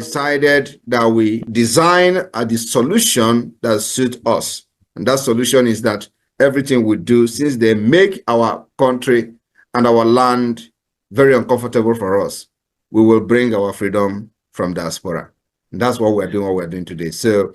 decided that we design the solution that suits us. And that solution is that everything we do, since they make our country and our land very uncomfortable for us, we will bring our freedom from diaspora. And that's what we're doing today. So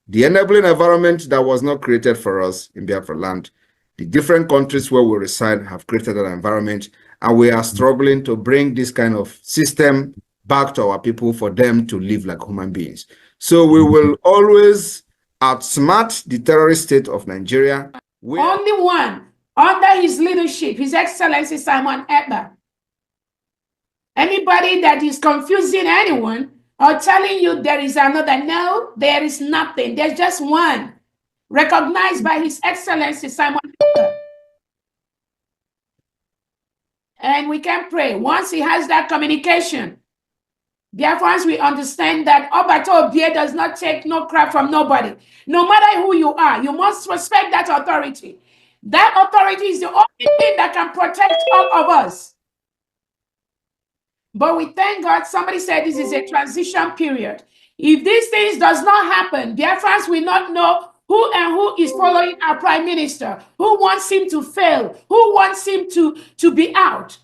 the enabling environment that was not created for us in Biafra land, the different countries where we reside have created an environment, and we are struggling to bring this kind of system back to our people for them to live like human beings. So we will always outsmart the terrorist state of Nigeria. Only one, under his leadership, His Excellency Simon Ekpa. Anybody that is confusing anyone or telling you there is another, no, there is nothing. There's just one, recognized by His Excellency Simon Ekpa. And we can pray. Once he has that communication, Biafrans, we understand that Obato Obie does not take no crap from nobody. No matter who you are, you must respect that authority. That authority is the only thing that can protect all of us. But we thank God, somebody said this is a transition period. If these things does not happen, Biafrans will not know who is following our prime minister, who wants him to fail, who wants him to be out.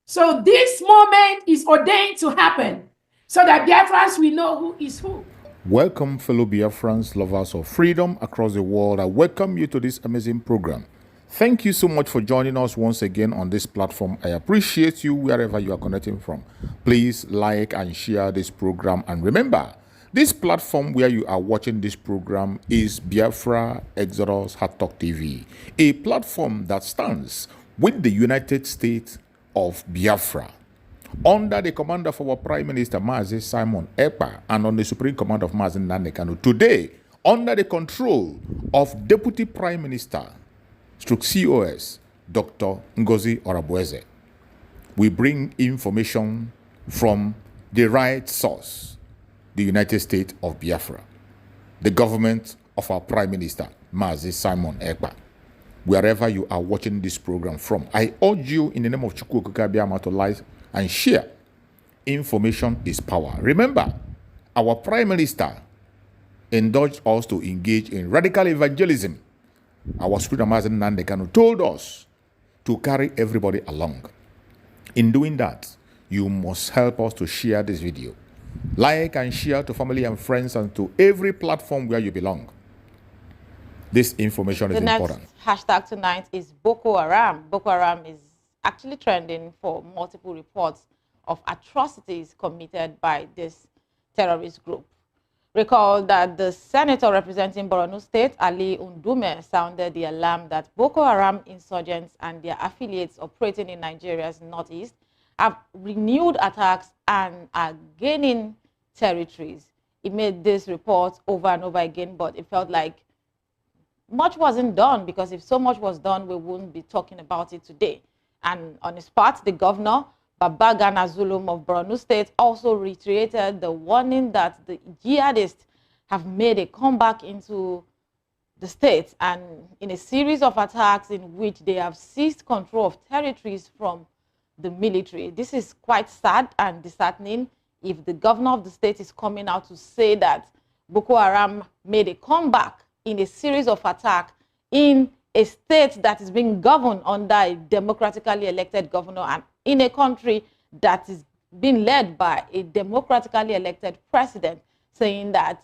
So this moment is ordained to happen so that Biafrans will know who is who. Welcome, fellow Biafrans, lovers of freedom across the world. I welcome you to this amazing program. Thank you so much for joining us once again on this platform. I appreciate you wherever you are connecting from. Please like and share this program. And remember, this platform where you are watching this program is Biafra Exodus Hard Talk TV, a platform that stands with the United States of Biafra, under the command of our Prime Minister Mazi Simon Ekpa, and on the Supreme Command of Mazi Nandekano. Today, under the control of Deputy Prime Minister COS Dr. Ngozi Orabueze, we bring information from the right source, the United States of Biafra, the government of our Prime Minister Mazi Simon Ekpa. Wherever you are watching this program from, I urge you in the name of Chukwu Abiyama to like and share. Information is power. Remember, our Prime Minister encouraged us to engage in radical evangelism. Our Supreme Mazi Nandekano told us to carry everybody along. In doing that, you must help us to share this video. Like and share to family and friends and to every platform where you belong. This information is important. The next hashtag tonight is Boko Haram. Boko Haram is actually trending for multiple reports of atrocities committed by this terrorist group. Recall that the senator representing Borno State, Ali Ndume, sounded the alarm that Boko Haram insurgents and their affiliates operating in Nigeria's northeast have renewed attacks and are gaining territories. He made this report over and over again, but it felt like much wasn't done, because if so much was done, we wouldn't be talking about it today. And on his part, the governor, Babagana Zulum of Borno State, also reiterated the warning that the jihadists have made a comeback into the state, and in a series of attacks in which they have seized control of territories from the military. This is quite sad and disheartening if the governor of the state is coming out to say that Boko Haram made a comeback in a series of attacks in a state that is being governed under a democratically elected governor, and in a country that is being led by a democratically elected president, saying that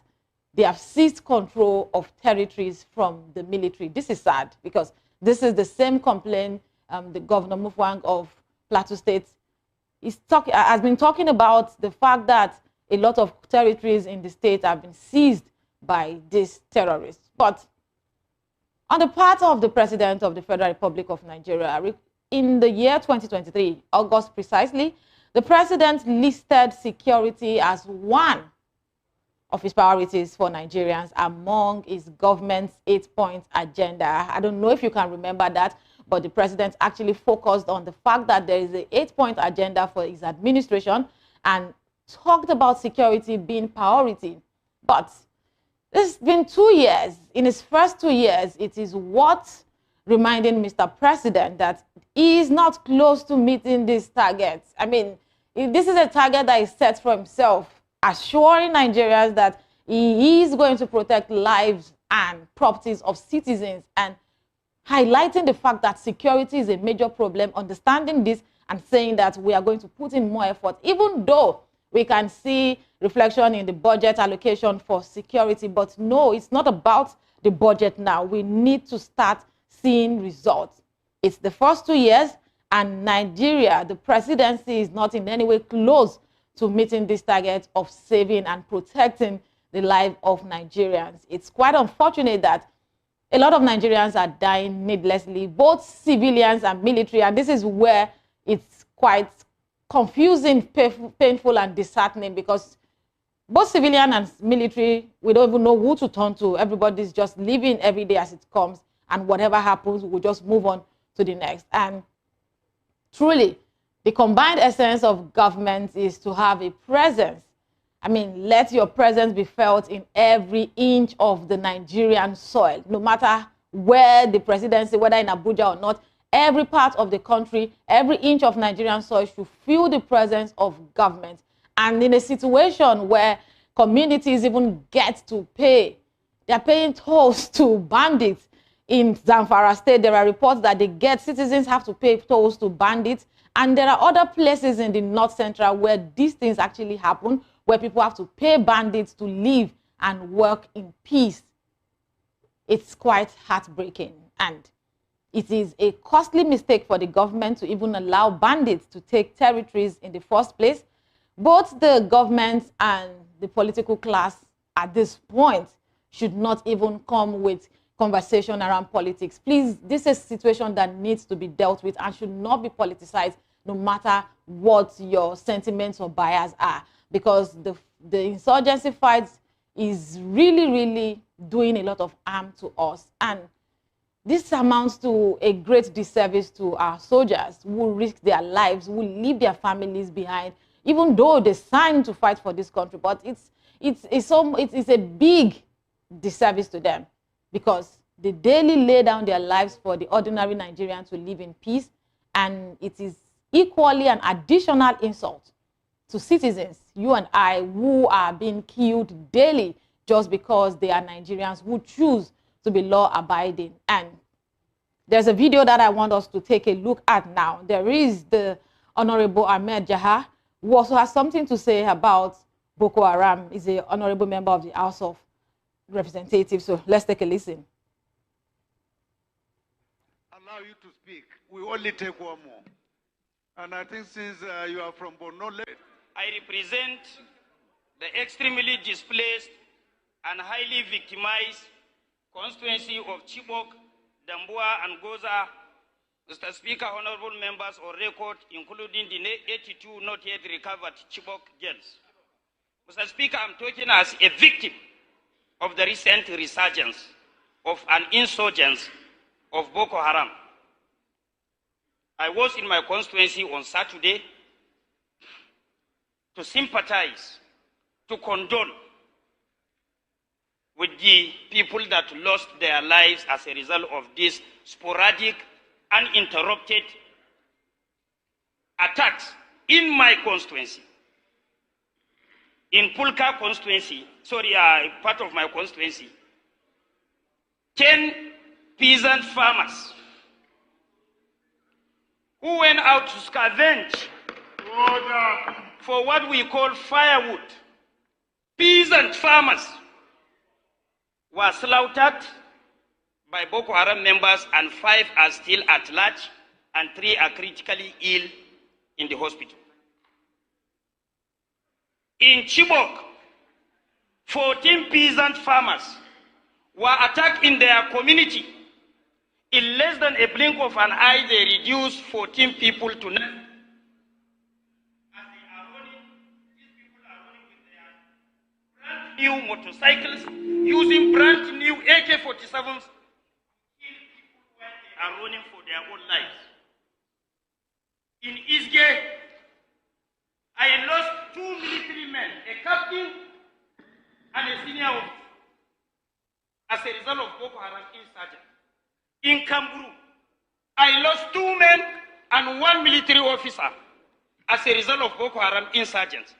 they have seized control of territories from the military. This is sad, because this is the same complaint the governor Mufwang of Plateau State has been talking about, the fact that a lot of territories in the state have been seized by these terrorists. But on the part of the President of the Federal Republic of Nigeria, in the year 2023, August precisely, the President listed security as one of his priorities for Nigerians among his government's 8-point agenda. I don't know if you can remember that, but the President actually focused on the fact that there is an 8-point agenda for his administration and talked about security being priority. But it's been 2 years. In his first 2 years, it is what reminding Mr. President that he is not close to meeting these targets. I mean, this is a target that is set for himself. assuring Nigerians that he is going to protect lives and properties of citizens, and highlighting the fact that security is a major problem, understanding this and saying that we are going to put in more effort, even though we can see reflection in the budget allocation for security. But no, it's not about the budget now. We need to start seeing results. It's the first 2 years, and Nigeria, the presidency, is not in any way close to meeting this target of saving and protecting the life of Nigerians. It's quite unfortunate that a lot of Nigerians are dying needlessly, both civilians and military, and this is where it's quite confusing, painful, and disheartening, because both civilian and military, we don't even know who to turn to. Everybody's just living every day as it comes, and whatever happens, we'll just move on to the next. And truly, the combined essence of government is to have a presence. I mean, let your presence be felt in every inch of the Nigerian soil, no matter where the presidency, whether in Abuja or not. Every part of the country, every inch of Nigerian soil should feel the presence of government. And in a situation where communities even get to pay, they're paying tolls to bandits. In Zamfara State, there are reports that citizens have to pay tolls to bandits. And there are other places in the North Central where these things actually happen, where people have to pay bandits to live and work in peace. It's quite heartbreaking, and it is a costly mistake for the government to even allow bandits to take territories in the first place. Both the government and the political class at this point should not even come with conversation around politics. Please, this is a situation that needs to be dealt with and should not be politicized, no matter what your sentiments or bias are, because the insurgency fight is really, really doing a lot of harm to us. And this amounts to a great disservice to our soldiers who risk their lives, who leave their families behind, even though they signed to fight for this country. But it's a big disservice to them, because they daily lay down their lives for the ordinary Nigerian to live in peace, and it is equally an additional insult to citizens, you and I, who are being killed daily just because they are Nigerians who choose to be law-abiding. And there's a video that I want us to take a look at now. There is the Honorable Ahmed Jaha, who also has something to say about Boko Haram. He's an honorable member of the House of Representatives. So let's take a listen. Allow you to speak. We only take one more. And I think since you are from Borno, I represent the extremely displaced and highly victimized constituency of Chibok, Dambua, and Goza. Mr. Speaker, honorable members on record, including the 82 not yet recovered Chibok girls. Mr. Speaker, I'm talking as a victim of the recent resurgence of an insurgence of Boko Haram. I was in my constituency on Saturday to sympathize, to condole with the people that lost their lives as a result of this sporadic, uninterrupted attacks in my constituency. In Pulka constituency, part of my constituency, 10 peasant farmers who went out to scavenge for what we call firewood. Peasant farmers were slaughtered by Boko Haram members, and 5 are still at large, and 3 are critically ill in the hospital. In Chibok, 14 peasant farmers were attacked in their community. In less than a blink of an eye, they reduced 14 people to 9. As they are running, these people are running with their brand new motorcycles, using brand new AK-47s, are running for their own lives. In Isge, I lost 2 military men, a captain and a senior officer, as a result of Boko Haram insurgents. In Kamburu, I lost 2 men and 1 military officer as a result of Boko Haram insurgents.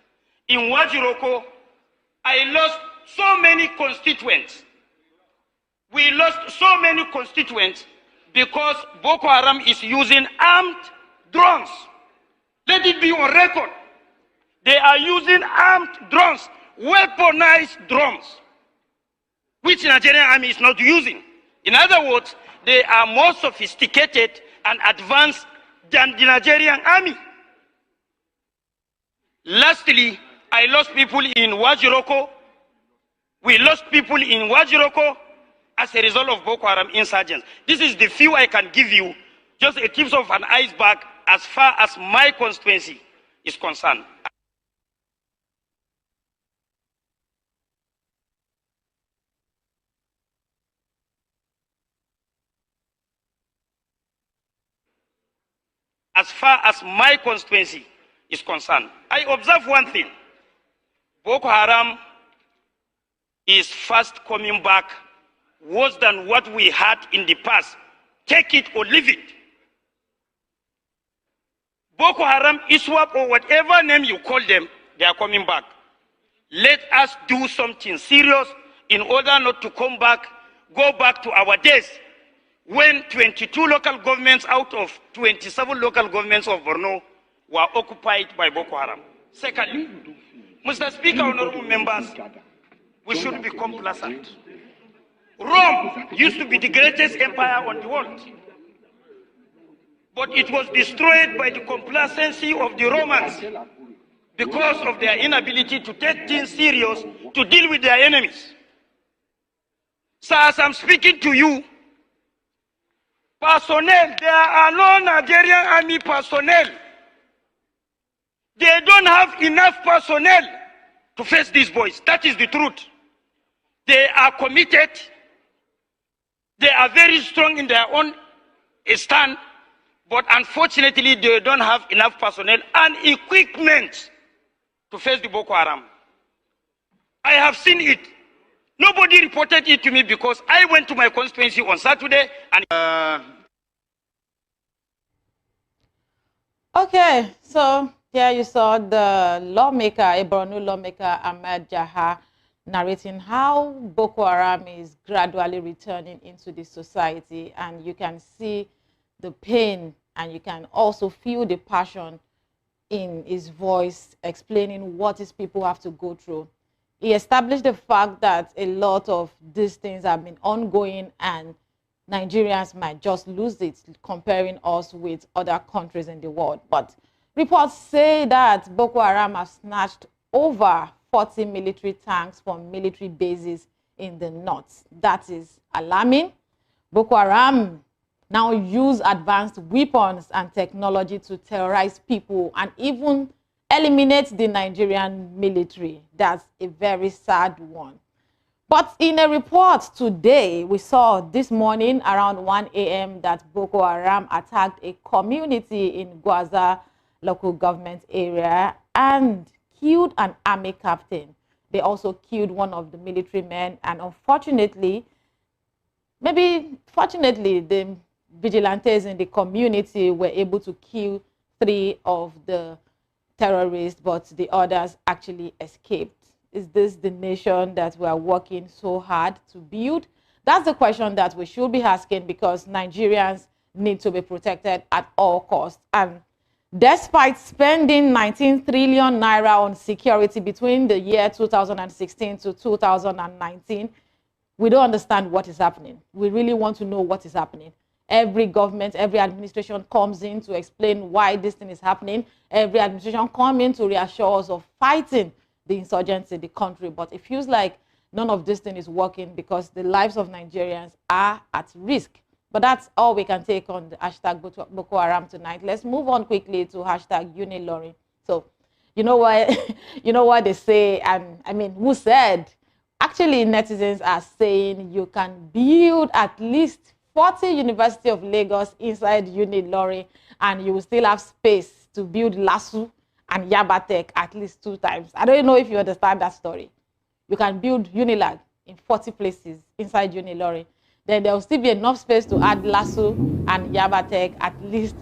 in Wajiroko, I lost so many constituents. We lost so many constituents because Boko Haram is using armed drones. Let it be on record. They are using armed drones, weaponized drones, which the Nigerian army is not using. In other words, they are more sophisticated and advanced than the Nigerian army. Lastly, I lost people in Wajiroko. We lost people in Wajiroko as a result of Boko Haram insurgents. This is the few I can give you, just a tip of an iceberg as far as my constituency is concerned. As far as my constituency is concerned, I observe one thing. Boko Haram is fast coming back worse than what we had in the past. Take it or leave it. Boko Haram, ISWAP, or whatever name you call them, they are coming back. Let us do something serious in order not to go back to our days when 22 local governments out of 27 local governments of Borno were occupied by Boko Haram. Secondly, Mr. Speaker, honorable members, we should be complacent. Rome used to be the greatest empire on the world, but it was destroyed by the complacency of the Romans because of their inability to take things serious to deal with their enemies. So as I'm speaking to you, personnel, there are no Nigerian army personnel. They don't have enough personnel to face these boys. That is the truth. They are committed. They are very strong in their own stand, but unfortunately they don't have enough personnel and equipment to face the Boko Haram. I have seen it. Nobody reported it to me because I went to my constituency on Saturday and Okay, so here you saw the lawmaker, a Borno lawmaker, Ahmed Jaha, narrating how Boko Haram is gradually returning into the society, and you can see the pain and you can also feel the passion in his voice, explaining what his people have to go through. He established the fact that a lot of these things have been ongoing and Nigerians might just lose it, comparing us with other countries in the world. But reports say that Boko Haram has snatched over 40 military tanks from military bases in the north. That is alarming. Boko Haram now use advanced weapons and technology to terrorize people and even eliminate the Nigerian military. That's a very sad one. But in a report today, we saw this morning around 1 a.m. that Boko Haram attacked a community in Gwaza local government area and killed an army captain. They also killed one of the military men, and unfortunately, fortunately, the vigilantes in the community were able to kill 3 of the terrorists, but the others actually escaped. Is this the nation that we are working so hard to build? That's the question that we should be asking, because Nigerians need to be protected at all costs. And despite spending 19 trillion naira on security between the year 2016 to 2019, we don't understand what is happening. We really want to know what is happening. Every government, every administration comes in to explain why this thing is happening. Every administration comes in to reassure us of fighting the insurgency in the country. But it feels like none of this thing is working because the lives of Nigerians are at risk. But that's all we can take on the hashtag Boko Haram tonight. Let's move on quickly to hashtag Ilorin. So, you know what they say, and I mean, who said? Actually, netizens are saying you can build at least 40 University of Lagos inside Ilorin, and you will still have space to build LASU and Yabatek at least 2 times. I don't know if you understand that story. You can build Unilag in 40 places inside Ilorin. Then there will still be enough space to add LASU and Yabatek at least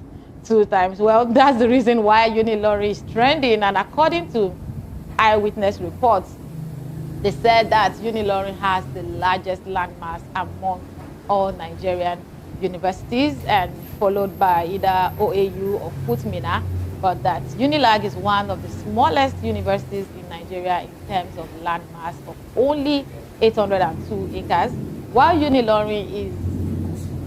2 times. Well, that's the reason why Ilorin is trending. And according to eyewitness reports, they said that Ilorin has the largest landmass among all Nigerian universities, and followed by either OAU or FUTMINA, but that UNILAG is one of the smallest universities in Nigeria in terms of landmass of only 802 acres, while Ilorin is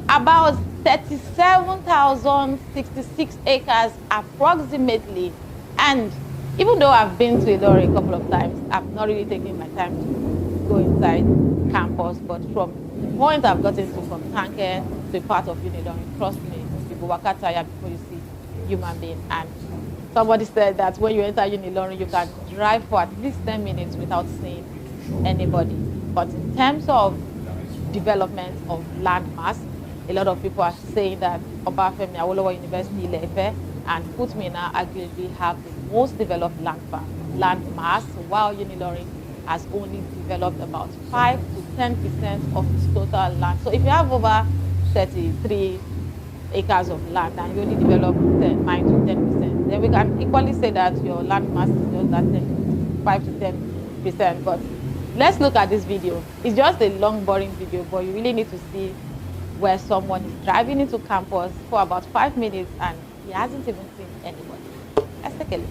about 37,066 acres approximately. And even though I've been to Ilorin a couple of times, I've not really taken my time to go inside campus, but from the point I've gotten to, from Tanke to a part of Ilorin, trust me, you go waka tire before you see human being. And somebody said that when you enter Ilorin, you can drive for at least 10 minutes without seeing anybody. But in terms of development of landmass, a lot of people are saying that Obafemi Awolowo University Ile-Ife and FUTMINA arguably have the most developed landmass, while Ilorin has only developed about 5 to 10% of its total land. So if you have over 33 acres of land and you only develop 9 to 10%, then we can equally say that your landmass is just that 5 to 10%. But let's look at this video. It's just a long, boring video, but you really need to see where someone is driving into campus for about 5 minutes and he hasn't even seen anybody. Let's take a look.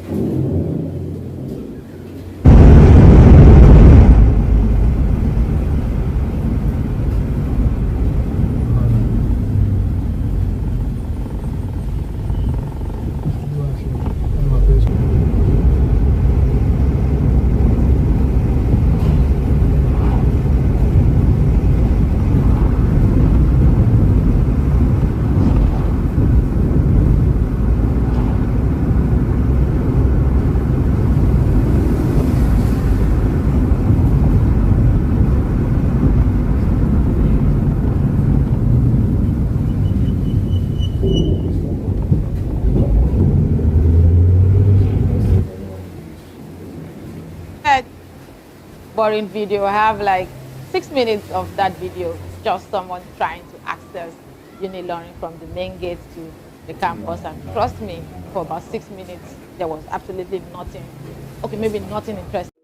Boring video. I have like 6 minutes of that video, just someone trying to access Ilorin from the main gate to the campus, and trust me, for about 6 minutes there was absolutely nothing, okay, maybe nothing interesting.